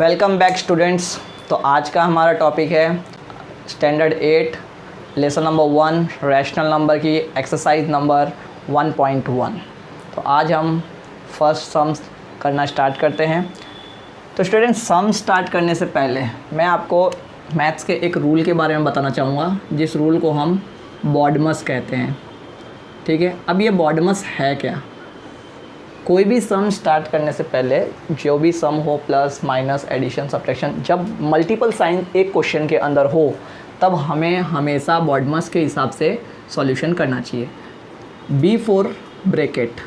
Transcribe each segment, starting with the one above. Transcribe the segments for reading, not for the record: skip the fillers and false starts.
Welcome back students. तो आज का हमारा टॉपिक है standard 8 lesson number 1 rational number की एक्सरसाइज नंबर 1.1। तो आज हम फर्स्ट सम्स करना स्टार्ट करते हैं। तो स्टूडेंट्स, सम स्टार्ट करने से पहले मैं आपको मैथ्स के एक रूल के बारे में बताना चाहूँगा, जिस रूल को हम बॉडमस कहते हैं। ठीक है, अब ये बॉडमस है क्या? कोई भी सम स्टार्ट करने से पहले जो भी सम हो, प्लस माइनस एडिशन सब्ट्रैक्शन, जब मल्टीपल साइन एक क्वेश्चन के अंदर हो तब हमें हमेशा बॉडमस के हिसाब से सॉल्यूशन करना चाहिए। बिफोर ब्रैकेट,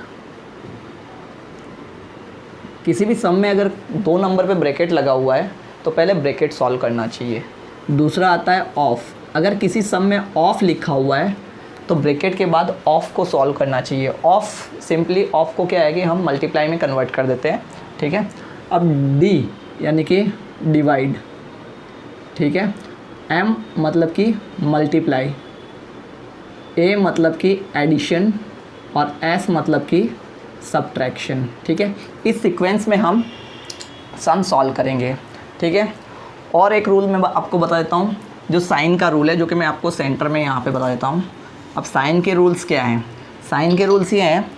किसी भी सम में अगर 2 नंबर पे ब्रैकेट लगा हुआ है तो पहले ब्रैकेट सॉल्व करना चाहिए। दूसरा आता है ऑफ, अगर किसी सम में ऑफ लिखा हुआ है तो ब्रैकेट के बाद ऑफ को सॉल्व करना चाहिए। ऑफ, सिंपली ऑफ को क्या है कि हम मल्टीप्लाई में कन्वर्ट कर देते हैं। ठीक है, अब डी यानी कि डिवाइड, ठीक है, एम मतलब कि मल्टीप्लाई, ए मतलब कि एडिशन और एस मतलब कि सब्ट्रैक्शन। ठीक है, इस सीक्वेंस में हम सम सॉल्व करेंगे। ठीक है, और एक रूल मैं आपको बता देता हूँ, जो साइन का रूल है, जो कि मैं आपको सेंटर में यहाँ पे बता देता हूँ। अब साइन के रूल्स क्या हैं? साइन के रूल्स ये हैं,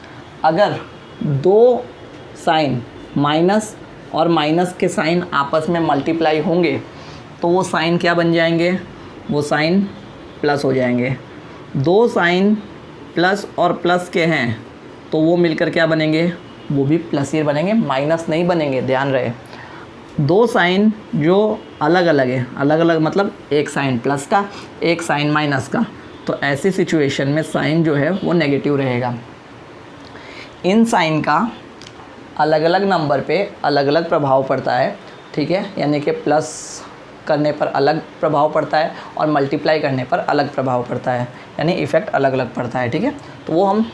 अगर 2 साइन माइनस और माइनस के साइन आपस में मल्टीप्लाई होंगे तो वो साइन क्या बन जाएंगे? वो साइन प्लस हो जाएंगे। 2 साइन प्लस और प्लस के हैं तो वो मिलकर क्या बनेंगे? वो भी प्लस ही बनेंगे, माइनस नहीं बनेंगे, ध्यान रहे। 2 साइन जो अलग अलग है, अलग अलग मतलब एक साइन प्लस का, एक साइन माइनस का, तो ऐसी सिचुएशन में साइन जो है वो नेगेटिव रहेगा। इन साइन का अलग अलग नंबर पे अलग अलग प्रभाव पड़ता है। ठीक है, यानी कि प्लस करने पर अलग प्रभाव पड़ता है और मल्टीप्लाई करने पर अलग प्रभाव पड़ता है, यानी इफ़ेक्ट अलग अलग पड़ता है। ठीक है, तो वो हम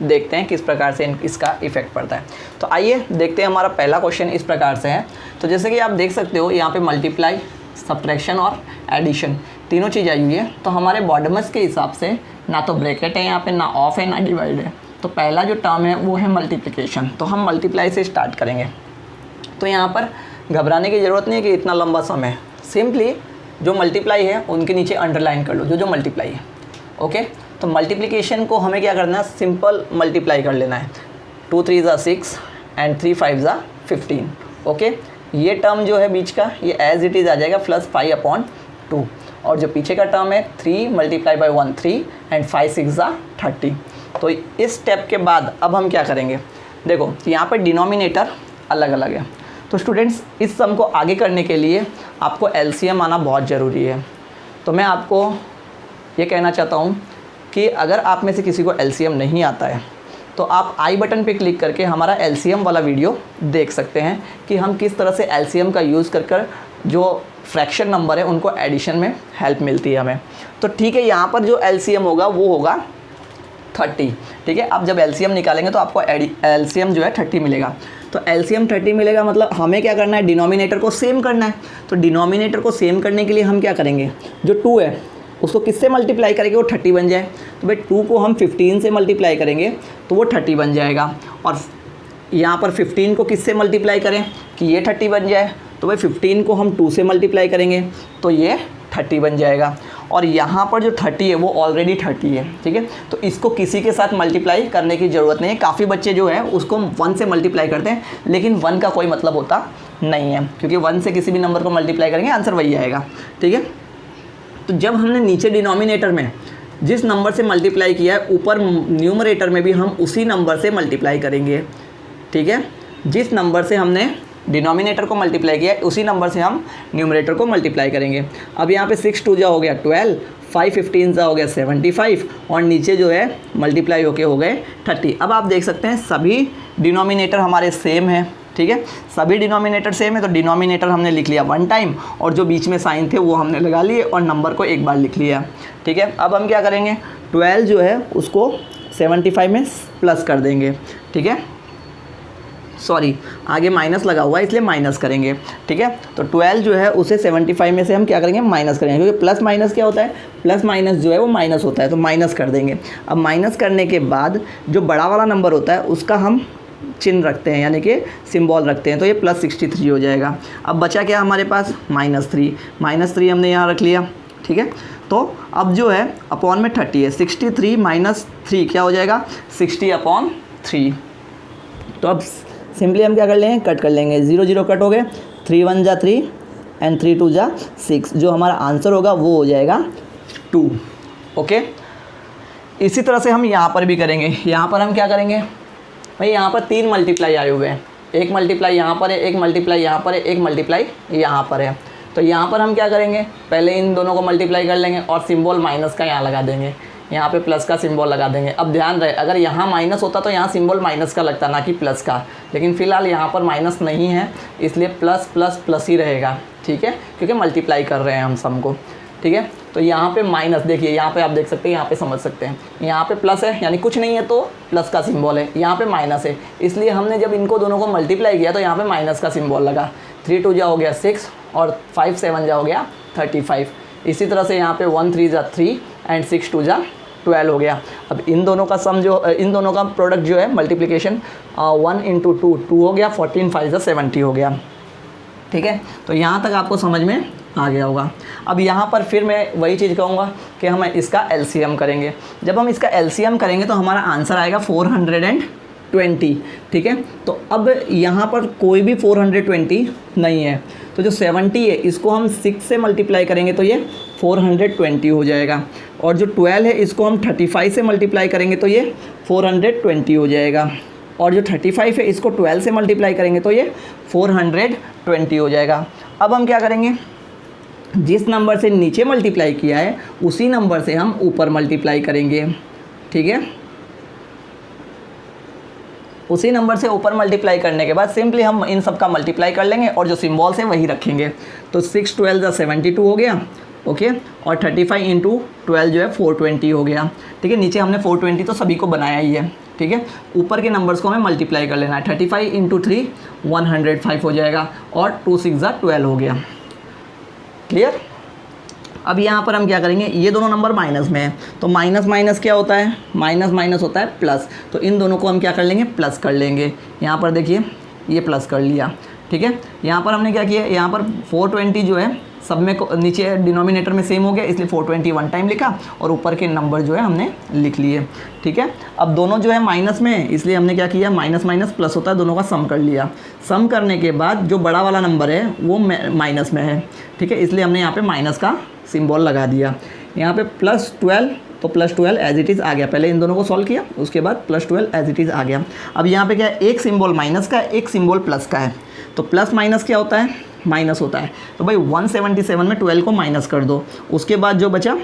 देखते हैं किस प्रकार से इसका इफ़ेक्ट पड़ता है। तो आइए देखते हैं, हमारा पहला क्वेश्चन इस प्रकार से है। तो जैसे कि आप देख सकते हो यहाँ पे मल्टीप्लाई, सब्ट्रैक्शन और एडिशन तीनों चीज़ आई हुई है। तो हमारे बॉडमस के हिसाब से ना तो ब्रैकेट है यहाँ पे, ना ऑफ है, ना डिवाइड है। तो पहला जो टर्म है वो है मल्टीप्लिकेशन। तो हम मल्टीप्लाई से स्टार्ट करेंगे। तो यहाँ पर घबराने की ज़रूरत नहीं है कि इतना लंबा सम है, सिंपली जो मल्टीप्लाई है उनके नीचे अंडरलाइन कर लो जो मल्टीप्लाई है। ओके, तो मल्टीप्लिकेशन को हमें क्या करना है? सिंपल मल्टीप्लाई कर लेना है। 2 3 = 6 एंड 3 5 = 15। ओके, ये टर्म जो है बीच का ये एज इट इज़ आ जाएगा +5/2, और जो पीछे का टर्म है 3 × 1 3 एंड 5 6 = 30। तो इस स्टेप के बाद अब हम क्या करेंगे? देखो यहाँ पर डिनोमिनेटर अलग अलग है। तो स्टूडेंट्स, इस सम को आगे करने के लिए आपको एलसीएम आना बहुत ज़रूरी है। तो मैं आपको ये कहना चाहता हूँ कि अगर आप में से किसी को एलसीएम नहीं आता है तो आप आई बटन पे क्लिक करके हमारा एलसीएम वाला वीडियो देख सकते हैं कि हम किस तरह से एलसीएम का यूज़ कर जो फ्रैक्शन नंबर है उनको एडिशन में हेल्प मिलती है हमें। तो ठीक है, यहाँ पर जो एलसीएम होगा वो होगा 30। ठीक है, अब जब एलसीएम निकालेंगे तो आपको एलसीएम जो है 30 मिलेगा। तो एलसीएम 30 मिलेगा, मतलब हमें क्या करना है? डिनोमिनेटर को सेम करना है। तो डिनोमिनेटर को सेम करने के लिए हम क्या करेंगे? जो 2 है उसको किससे मल्टीप्लाई करेंगे? वो 30 बन जाए। तो भाई 2 को हम 15 से मल्टीप्लाई करेंगे तो वो 30 बन जाएगा। और यहाँ पर 15 को किससे मल्टीप्लाई करें कि ये 30 बन जाए? तो भाई 15 को हम 2 से मल्टीप्लाई करेंगे तो ये 30 बन जाएगा। और यहाँ पर जो 30 है वो ऑलरेडी 30 है। ठीक है, तो इसको किसी के साथ मल्टीप्लाई करने की ज़रूरत नहीं है। काफ़ी बच्चे जो है उसको 1 से मल्टीप्लाई करते हैं, लेकिन 1 का कोई मतलब होता नहीं है, क्योंकि 1 से किसी भी नंबर को मल्टीप्लाई करेंगे आंसर वही आएगा। ठीक है, तो जब हमने नीचे डिनोमिनेटर में जिस नंबर से मल्टीप्लाई किया है, ऊपर न्यूमरेटर में भी हम उसी नंबर से मल्टीप्लाई करेंगे। ठीक है, जिस नंबर से हमने डिनोमिनेटर को मल्टीप्लाई किया है उसी नंबर से हम न्यूमरेटर को मल्टीप्लाई करेंगे। अब यहाँ पे 6 2 हो गया 12, 5 15 हो गया 75, और नीचे जो है मल्टीप्लाई होके हो गए 30। अब आप देख सकते हैं सभी डिनोमिनेटर हमारे सेम है। ठीक है, सभी डिनोमिनेटर सेम है, तो डिनोमिनेटर हमने लिख लिया 1 टाइम, और जो बीच में साइन थे वो हमने लगा लिए और नंबर को एक बार लिख लिया। ठीक है, अब हम क्या करेंगे? 12 जो है उसको 75 में प्लस कर देंगे। ठीक है, सॉरी आगे माइनस लगा हुआ है इसलिए माइनस करेंगे, ठीक है। तो 12 जो है उसे 75 में से हम क्या करेंगे, माइनस करेंगे, क्योंकि प्लस माइनस क्या होता है, प्लस माइनस जो है वो माइनस होता है, तो माइनस कर देंगे। अब माइनस करने के बाद जो बड़ा वाला नंबर होता है उसका हम चिन्ह रखते हैं, यानी कि सिंबल रखते हैं, तो ये प्लस 63 हो जाएगा। अब बचा क्या हमारे पास, -3 हमने यहाँ रख लिया, ठीक है। तो अब जो है अपॉन में 30 है, 63 माइनस 3 क्या हो जाएगा, 60/3। तो अब सिंपली हम क्या कर लेंगे, कट कर लेंगे, 0 0 कट हो गए, 3 1 जा 3 एंड 3 2 जा 6, जो हमारा आंसर होगा वो हो जाएगा 2। ओके, इसी तरह से हम यहाँ पर भी करेंगे। यहाँ पर हम क्या करेंगे भाई, यहाँ पर 3 मल्टीप्लाई आए हुए हैं, एक मल्टीप्लाई यहाँ पर है, एक मल्टीप्लाई यहाँ पर है, एक मल्टीप्लाई यहाँ पर है। तो यहाँ पर हम क्या करेंगे, पहले इन दोनों को मल्टीप्लाई कर लेंगे और सिंबल माइनस का यहाँ लगा देंगे, यहाँ पे प्लस का सिंबल लगा देंगे। अब ध्यान रहे, अगर यहाँ माइनस होता तो यहाँ सिंबल माइनस का लगता, ना कि प्लस का, लेकिन फ़िलहाल यहाँ पर माइनस नहीं है इसलिए प्लस प्लस प्लस ही रहेगा, ठीक है, क्योंकि मल्टीप्लाई कर रहे हैं हम सम को, ठीक है। तो यहाँ पे माइनस, देखिए यहाँ पे आप देख सकते हैं, यहाँ पे समझ सकते हैं, यहाँ पे प्लस है यानी कुछ नहीं है तो प्लस का सिंबल है, यहाँ पे माइनस है, इसलिए हमने जब इनको दोनों को मल्टीप्लाई किया तो यहाँ पे माइनस का सिंबल लगा। 3 2 जा हो गया 6 और 5 7 जा हो गया 35। इसी तरह से यहाँ पे 1 3 जा 3 एंड 6 2 जा 12 हो गया। अब इन दोनों का सम जो, इन दोनों का प्रोडक्ट जो है मल्टीप्लिकेशन 1 × 2 2 हो गया, 14 5 जा 70 हो गया, ठीक है। तो यहाँ तक आपको समझ में आ गया होगा। अब यहाँ पर फिर मैं वही चीज़ कहूँगा कि हम इसका एलसीएम करेंगे। जब हम इसका एलसीएम करेंगे तो हमारा आंसर आएगा 420, ठीक है। तो अब यहाँ पर कोई भी 420 नहीं है, तो जो 70 है इसको हम 6 से मल्टीप्लाई करेंगे तो ये 420 हो जाएगा, और जो 12 है इसको हम 35 से मल्टीप्लाई करेंगे तो ये 420 हो जाएगा, और जो 35 है इसको 12 से मल्टीप्लाई करेंगे तो ये 420 हो जाएगा। अब हम क्या करेंगे, जिस नंबर से नीचे मल्टीप्लाई किया है उसी नंबर से हम ऊपर मल्टीप्लाई करेंगे, ठीक है। उसी नंबर से ऊपर मल्टीप्लाई करने के बाद सिंपली हम इन सब का मल्टीप्लाई कर लेंगे और जो सिम्बॉल्स हैं वही रखेंगे। तो 6 12 जा 72 हो गया, ओके, और 35 × 12 जो है 420 हो गया, ठीक है। नीचे हमने 420 तो सभी को बनाया ही है, ठीक है। ऊपर के नंबर्स को हमें मल्टीप्लाई कर लेना है। 35 × 3 105 हो जाएगा, और 2 6 जा 12 हो गया, क्लियर। अब यहाँ पर हम क्या करेंगे, ये दोनों नंबर माइनस में है, तो माइनस माइनस क्या होता है, माइनस माइनस होता है प्लस, तो इन दोनों को हम क्या कर लेंगे, प्लस कर लेंगे। यहाँ पर देखिए ये प्लस कर लिया, ठीक है। यहाँ पर हमने क्या किया, यहाँ पर 420 जो है सब में नीचे डिनोमिनेटर में सेम हो गया, इसलिए 420 1 टाइम लिखा, और ऊपर के नंबर जो है हमने लिख लिए, ठीक है। अब दोनों जो है माइनस में है, इसलिए हमने क्या किया, माइनस माइनस प्लस होता है, दोनों का सम कर लिया। सम करने के बाद जो बड़ा वाला नंबर है वो माइनस में है, ठीक है, इसलिए हमने यहाँ पे माइनस का सिंबल लगा दिया। यहाँ पे +12, तो +12 एज इट इज़ आ गया। पहले इन दोनों को सॉल्व किया, उसके बाद +12 एज इट इज़ आ गया। अब यहाँ पे क्या है, एक सिंबल माइनस का है, एक सिंबल प्लस का है, तो प्लस माइनस क्या होता है, माइनस होता है। तो भाई 177 में 12 को माइनस कर दो, उसके बाद जो बचा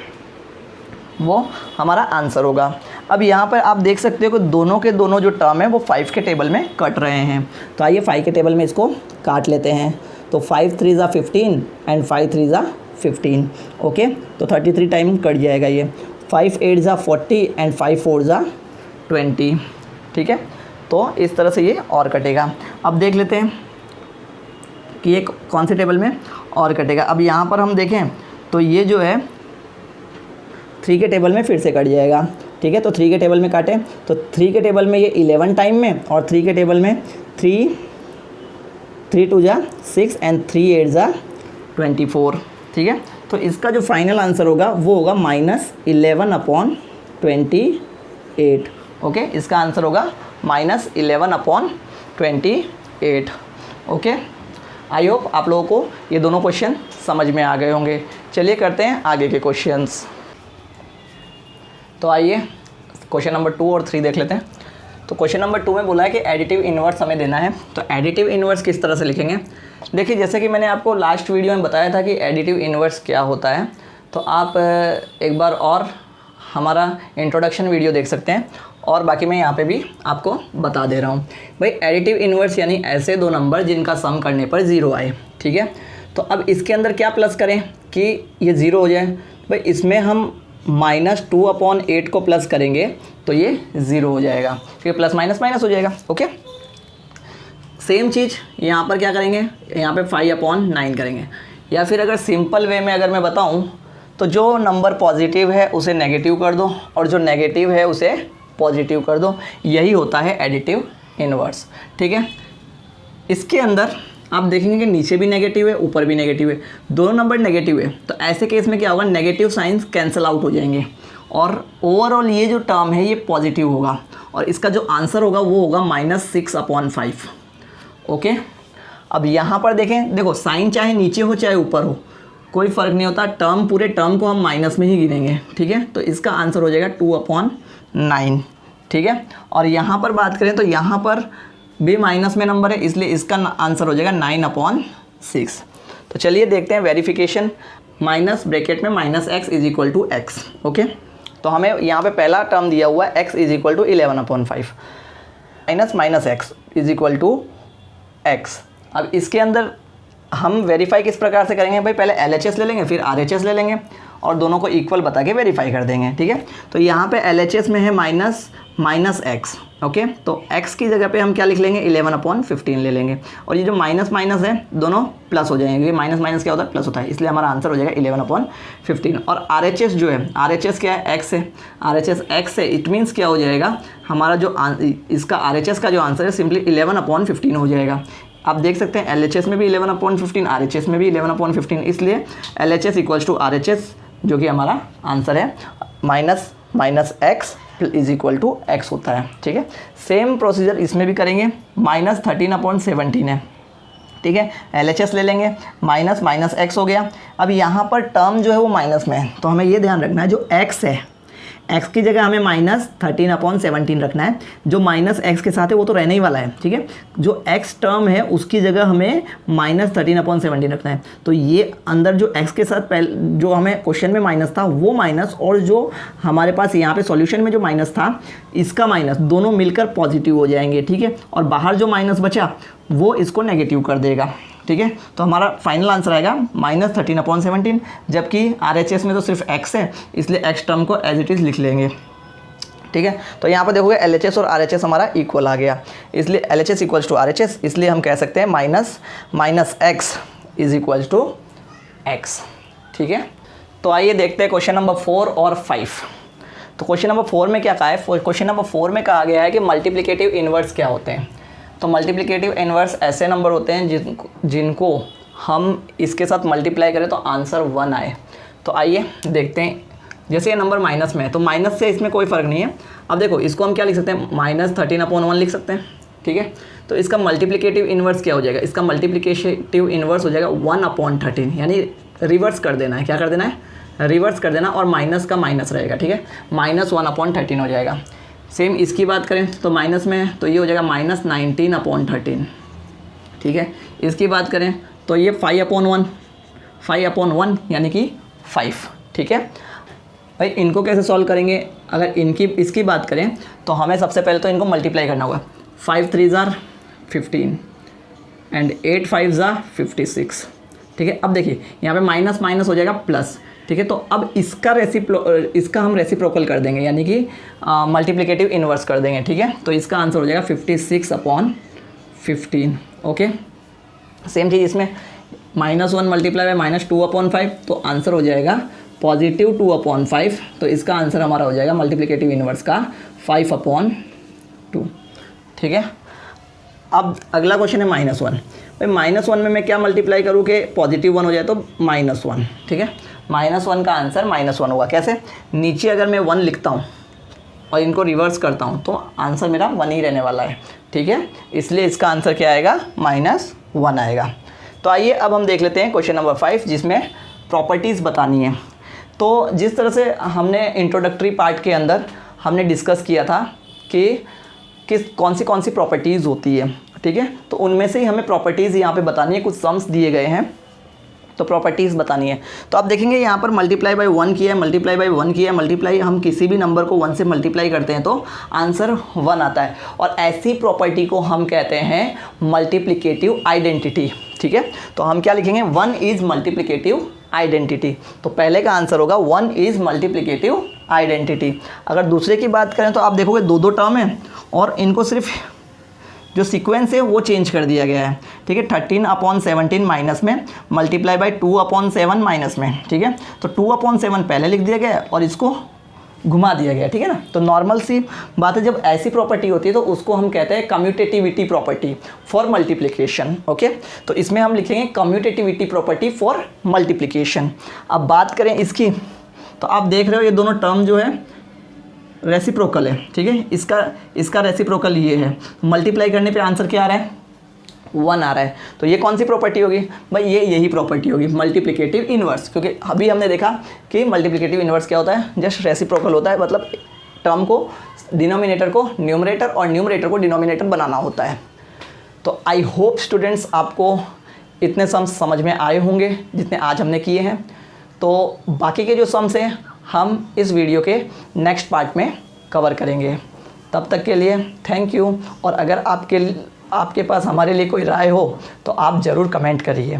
वो हमारा आंसर होगा। अब यहाँ पर आप देख सकते हो कि दोनों के दोनों जो टर्म है वो 5 के टेबल में कट रहे हैं, तो आइए 5 के टेबल में इसको काट लेते हैं। तो 5 3 जा 15 एंड 5 3 जा 15, ओके, तो 33 टाइम कट जाएगा ये। 5 8 जा 40 एंड 5 4 जा 20, ठीक है। तो इस तरह से ये और कटेगा। अब देख लेते हैं कि ये कौन से टेबल में और कटेगा। अब यहाँ पर हम देखें तो ये जो है 3 के टेबल में फिर से कट जाएगा, ठीक है। तो 3 के टेबल में काटें तो 3 के टेबल में ये 11 टाइम में, और 3 के टेबल में 3 2 जा 6 एंड 3 8 जा 24, ठीक है। तो इसका जो फाइनल आंसर होगा वो होगा -11/28, ओके। इसका आंसर होगा -11/28, ओके। आई होप आप लोगों को ये दोनों क्वेश्चन समझ में आ गए होंगे। चलिए करते हैं आगे के क्वेश्चंस। तो आइए क्वेश्चन नंबर 2 और 3 देख लेते हैं। तो क्वेश्चन नंबर 2 में बोला है कि एडिटिव इन्वर्स हमें देना है। तो एडिटिव इन्वर्स किस तरह से लिखेंगे, देखिए जैसे कि मैंने आपको लास्ट वीडियो में बताया था कि एडिटिव इन्वर्स क्या होता है, तो आप एक बार और हमारा इंट्रोडक्शन वीडियो देख सकते हैं, और बाकी मैं यहाँ पे भी आपको बता दे रहा हूँ। भाई एडिटिव इन्वर्स यानी ऐसे दो नंबर जिनका सम करने पर 0 आए, ठीक है। तो अब इसके अंदर क्या प्लस करें कि ये 0 हो जाए। भाई इसमें हम -2/8 को प्लस करेंगे तो ये 0 हो जाएगा, क्योंकि प्लस माइनस माइनस हो जाएगा, ओके। सेम चीज़ यहाँ पर क्या करेंगे, यहाँ पे 5/9 करेंगे। या फिर अगर सिंपल वे में अगर मैं बताऊँ तो जो नंबर पॉजिटिव है उसे नेगेटिव कर दो और जो नेगेटिव है उसे पॉजिटिव कर दो, यही होता है एडिटिव इन्वर्स। ठीक है, इसके अंदर आप देखेंगे कि नीचे भी नेगेटिव है ऊपर भी नेगेटिव है, दोनों नंबर नेगेटिव है, तो ऐसे केस में क्या होगा, नेगेटिव साइंस कैंसिल आउट हो जाएंगे और ओवरऑल ये जो टर्म है ये पॉजिटिव होगा और इसका जो आंसर होगा वो होगा -6/5। ओके, अब यहाँ पर देखें, देखो साइन चाहे नीचे हो चाहे ऊपर हो कोई फ़र्क नहीं होता, टर्म पूरे टर्म को हम माइनस में ही गिनेंगे। ठीक है, तो इसका आंसर हो जाएगा 2/9। ठीक है, और यहाँ पर बात करें तो यहाँ पर भी माइनस में नंबर है, इसलिए इसका आंसर हो जाएगा 9/6। तो चलिए देखते हैं वेरिफिकेशन। माइनस ब्रैकेट में -x = x। ओके, तो हमें यहाँ पे पहला टर्म दिया हुआ है x = 11/5 -x = x। अब इसके अंदर हम वेरीफाई किस प्रकार से करेंगे भाई, पहले LHS ले लेंगे फिर RHS ले लेंगे और दोनों को इक्वल बता के वेरीफाई कर देंगे। ठीक है, तो यहाँ पे LHS में है -x। ओके, तो x की जगह पे हम क्या लिख लेंगे, 11/15 ले लेंगे और ये जो माइनस माइनस है दोनों प्लस हो जाएंगे, क्योंकि माइनस माइनस क्या होता है, प्लस होता है, इसलिए हमारा आंसर हो जाएगा 11/15। और RHS जो है, RHS क्या है, x है, RHS x है, इट मीन्स क्या हो जाएगा हमारा जो इसका RHS का जो आंसर है सिंपली 11/15 हो जाएगा। आप देख सकते हैं LHS में भी 11/15, RHS में भी 11/15, इसलिए LHS = RHS जो कि हमारा आंसर है -x = x होता है। ठीक है, सेम प्रोसीजर इसमें भी करेंगे, -13/17 है। ठीक है, LHS ले लेंगे, -x हो गया। अब यहाँ पर टर्म जो है वो माइनस में है, तो हमें ये ध्यान रखना है जो x है, x की जगह हमें -13/17 रखना है, जो -x के साथ है वो तो रहने ही वाला है। ठीक है, जो x टर्म है उसकी जगह हमें -13/17 रखना है। तो ये अंदर जो x के साथ पहले जो हमें क्वेश्चन में माइनस था वो माइनस, और जो हमारे पास यहाँ पे सॉल्यूशन में जो माइनस था इसका माइनस, दोनों मिलकर पॉजिटिव हो जाएंगे। ठीक है, और बाहर जो माइनस बचा वो इसको नेगेटिव कर देगा। ठीक है, तो हमारा फाइनल आंसर आएगा -13/17, जबकि RHS में तो सिर्फ x है, इसलिए x टर्म को एज इट इज़ लिख लेंगे। ठीक है, तो यहाँ पर देखोगे LHS और RHS हमारा इक्वल आ गया, इसलिए LHS = RHS, इसलिए हम कह सकते हैं -x = x। ठीक है, तो आइए देखते हैं क्वेश्चन नंबर 4 और 5। तो क्वेश्चन नंबर 4 में क्या कहा है, क्वेश्चन नंबर 4 में कहा गया है कि मल्टीप्लिकेटिव इन्वर्स क्या होते हैं। तो मल्टीप्लिकेटिव इन्वर्स ऐसे नंबर होते हैं जिनको हम इसके साथ मल्टीप्लाई करें तो आंसर 1 आए। तो आइए देखते हैं, जैसे ये नंबर माइनस में है तो माइनस से इसमें कोई फ़र्क नहीं है। अब देखो इसको हम क्या लिख सकते हैं, -13/1 लिख सकते हैं। ठीक है, तो इसका मल्टीप्लिकेटिव इन्वर्स क्या हो जाएगा, इसका मल्टीप्लिकेटिव इन्वर्स हो जाएगा 1/13, यानी रिवर्स कर देना है। क्या कर देना है, रिवर्स कर देना, और माइनस का माइनस रहेगा। ठीक है, -1/13 हो जाएगा। सेम इसकी बात करें तो माइनस में है तो ये हो जाएगा -19/13। ठीक है, इसकी बात करें तो ये 5/1 यानी कि 5। ठीक है भाई, इनको कैसे सॉल्व करेंगे, अगर इसकी बात करें तो हमें सबसे पहले तो इनको मल्टीप्लाई करना होगा। 5 3 ज़ा 15 एंड 8 5 ज़ा 56। ठीक है, अब देखिए यहाँ पे माइनस माइनस हो जाएगा प्लस। ठीक है, तो अब इसका हम रेसिप्रोकल कर देंगे, यानी कि मल्टीप्लिकेटिव इन्वर्स कर देंगे। ठीक है, तो इसका आंसर हो जाएगा 56/15। ओके, सेम चीज़ इसमें -1 मल्टीप्लाई बाय -2/5, तो आंसर हो जाएगा +2/5। तो इसका आंसर हमारा हो जाएगा मल्टीप्लिकेटिव इन्वर्स का 5/2। ठीक है, अब अगला क्वेश्चन है -1। भाई -1 में मैं क्या मल्टीप्लाई करूँ कि +1 हो जाए, तो -1। ठीक है, -1 का आंसर -1 होगा। कैसे, नीचे अगर मैं 1 लिखता हूँ और इनको रिवर्स करता हूँ तो आंसर मेरा 1 ही रहने वाला है। ठीक है, इसलिए इसका आंसर क्या आएगा, -1 आएगा। तो आइए अब हम देख लेते हैं क्वेश्चन नंबर 5, जिसमें प्रॉपर्टीज़ बतानी है। तो जिस तरह से हमने इंट्रोडक्टरी पार्ट के अंदर हमने डिस्कस किया था कि कौन सी प्रॉपर्टीज़ होती है। ठीक है, तो उनमें से ही हमें प्रॉपर्टीज़ यहाँ पे बतानी है। कुछ सम्स दिए गए हैं तो प्रॉपर्टीज़ बतानी है। तो आप देखेंगे यहाँ पर मल्टीप्लाई बाय 1 किया है, मल्टीप्लाई बाय 1 किया है, मल्टीप्लाई हम किसी भी नंबर को 1 से मल्टीप्लाई करते हैं तो आंसर 1 आता है, और ऐसी प्रॉपर्टी को हम कहते हैं मल्टीप्लिकेटिव आइडेंटिटी। ठीक है, तो हम क्या लिखेंगे, 1 इज़ मल्टीप्लिकेटिव आइडेंटिटी। तो पहले का आंसर होगा 1 इज़ मल्टीप्लिकेटिव आइडेंटिटी। अगर दूसरे की बात करें तो आप देखोगे 2 टर्म है और इनको सिर्फ जो सीक्वेंस है वो चेंज कर दिया गया है, ठीक है। 13/17 माइनस में मल्टीप्लाई बाई 2/7 माइनस में, ठीक है। तो 2/7 पहले लिख दिया गया है और इसको घुमा दिया गया, ठीक है ना। तो नॉर्मल सी बात है, जब ऐसी प्रॉपर्टी होती है तो उसको हम कहते हैं commutativity property for multiplication, okay. तो इसमें हम लिखेंगे कम्यूटेटिविटी प्रॉपर्टी फॉर मल्टीप्लिकेशन। अब बात करें इसकी, तो आप देख रहे हो ये दोनों टर्म जो है रेसिप्रोकल है, ठीक है। इसका रेसिप्रोकल ये है, मल्टीप्लाई करने पे आंसर क्या आ रहा है, 1 आ रहा है। तो ये कौन सी प्रॉपर्टी होगी भाई, यही प्रॉपर्टी होगी मल्टीप्लिकेटिव इन्वर्स, क्योंकि अभी हमने देखा कि मल्टीप्लिकेटिव इन्वर्स क्या होता है, जस्ट रेसिप्रोकल होता है, मतलब टर्म को डिनोमिनेटर को न्यूमरेटर और न्यूमरेटर को डिनोमिनेटर बनाना होता है। तो आई होप स्टूडेंट्स आपको इतने सम्स समझ में आए होंगे जितने आज हमने किए हैं। तो बाकी के जो सम्स हैं हम इस वीडियो के नेक्स्ट पार्ट में कवर करेंगे। तब तक के लिए थैंक यू। और अगर आपके पास हमारे लिए कोई राय हो तो आप ज़रूर कमेंट करिए।